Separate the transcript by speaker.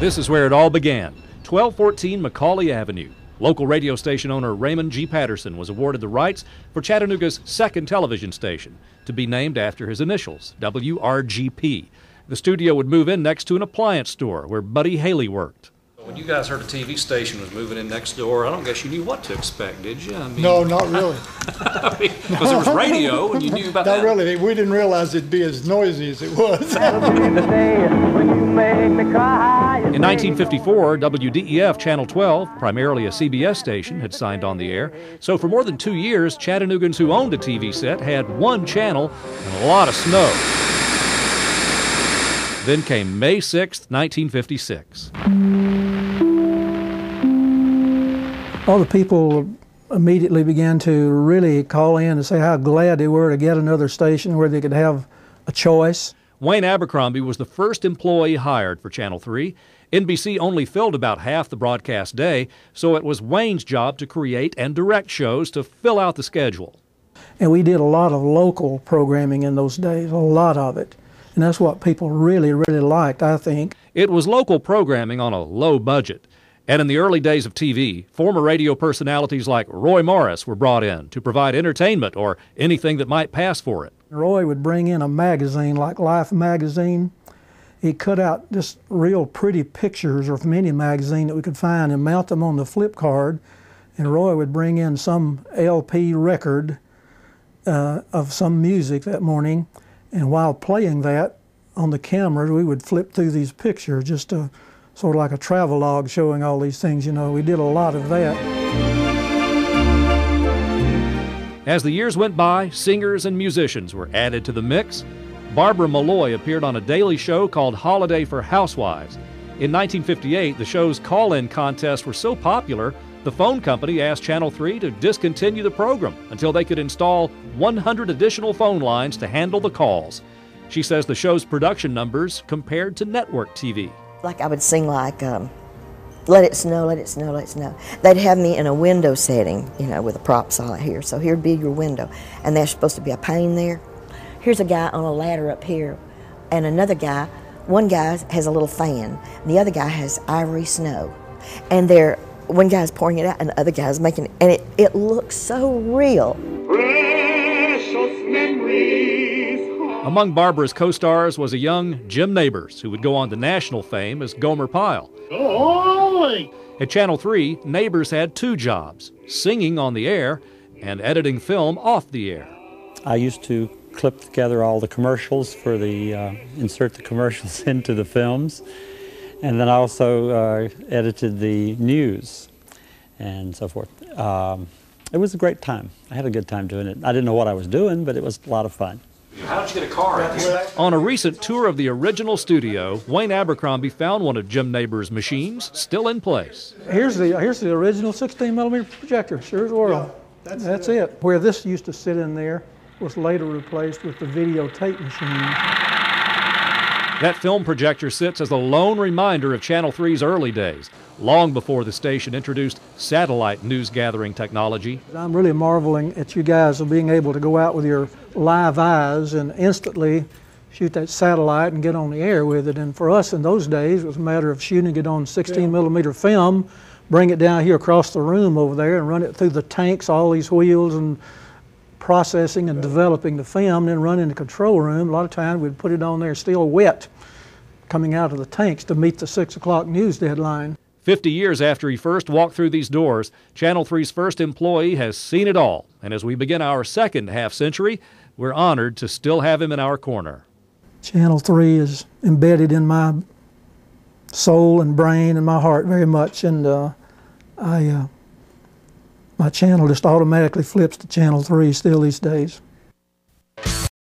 Speaker 1: This is where it all began, 1214 Macaulay Avenue. Local radio station owner Raymond G. Patterson was awarded the rights for Chattanooga's second television station, to be named after his initials, WRGP. The studio would move in next to an appliance store where Buddy Haley worked. When you guys heard a TV station was moving in next door, I don't guess you knew what to expect, did you?
Speaker 2: No, not really.
Speaker 1: Because there was radio and you knew about that.
Speaker 2: Not really. We didn't realize it'd be as noisy as it was.
Speaker 1: In 1954, WDEF Channel 12, primarily a CBS station, had signed on the air. So for more than 2 years, Chattanoogans who owned a TV set had one channel and a lot of snow. Then came May 6, 1956.
Speaker 3: All the people immediately began to really call in and say how glad they were to get another station where they could have a choice.
Speaker 1: Wayne Abercrombie was the first employee hired for Channel 3. NBC only filled about half the broadcast day, so it was Wayne's job to create and direct shows to fill out the schedule.
Speaker 3: And we did a lot of local programming in those days, a lot of it. And that's what people really, really liked, I think.
Speaker 1: It was local programming on a low budget. And in the early days of TV, former radio personalities like Roy Morris were brought in to provide entertainment or anything that might pass for it.
Speaker 3: Roy would bring in a magazine like Life magazine. He'd cut out just real pretty pictures or from any magazine that we could find and mount them on the flip card. And Roy would bring in some LP record of some music that morning. And while playing that on the cameras, we would flip through these pictures just to sort of like a travelogue showing all these things, you know. We did a lot of that.
Speaker 1: As the years went by, singers and musicians were added to the mix. Barbara Malloy appeared on a daily show called Holiday for Housewives. In 1958, the show's call-in contests were so popular, the phone company asked Channel 3 to discontinue the program until they could install 100 additional phone lines to handle the calls. She says the show's production numbers compared to network TV.
Speaker 4: Like I would sing like, let it snow, let it snow, let it snow. They'd have me in a window setting, you know, with a prop saw here. So here'd be your window. And there's supposed to be a pane there. Here's a guy on a ladder up here. And another guy, one guy has a little fan. And the other guy has ivory snow. And one guy's pouring it out and the other guy's making it. And it looks so real.
Speaker 5: Precious memories.
Speaker 1: Among Barbara's co-stars was a young Jim Nabors, who would go on to national fame as Gomer Pyle.
Speaker 5: Golly.
Speaker 1: At Channel 3, Nabors had two jobs, singing on the air and editing film off the air.
Speaker 6: I used to clip together all the commercials for insert the commercials into the films. And then I also edited the news and so forth. It was a great time. I had a good time doing it. I didn't know what I was doing, but it was a lot of fun.
Speaker 1: How did you get a car out here? On a recent tour of the original studio, Wayne Abercrombie found one of Jim Nabors' machines still in place.
Speaker 3: Here's the original 16mm projector, sure as the world.
Speaker 2: Yeah,
Speaker 3: that's it. Where this used to sit in there was later replaced with the videotape machine.
Speaker 1: That film projector sits as a lone reminder of Channel 3's early days, long before the station introduced satellite news gathering technology.
Speaker 3: I'm really marveling at you guys of being able to go out with your live eyes and instantly shoot that satellite and get on the air with it. And for us in those days, it was a matter of shooting it on 16mm film, bring it down here across the room over there and run it through the tanks, all these wheels, and processing and developing the film, then run in the control room. A lot of times we'd put it on there still wet, coming out of the tanks to meet the 6 o'clock news deadline.
Speaker 1: 50 years after he first walked through these doors, Channel 3's first employee has seen it all. And as we begin our second half-century, we're honored to still have him in our corner.
Speaker 3: Channel 3 is embedded in my soul and brain and my heart very much, and my channel just automatically flips to Channel 3 still these days.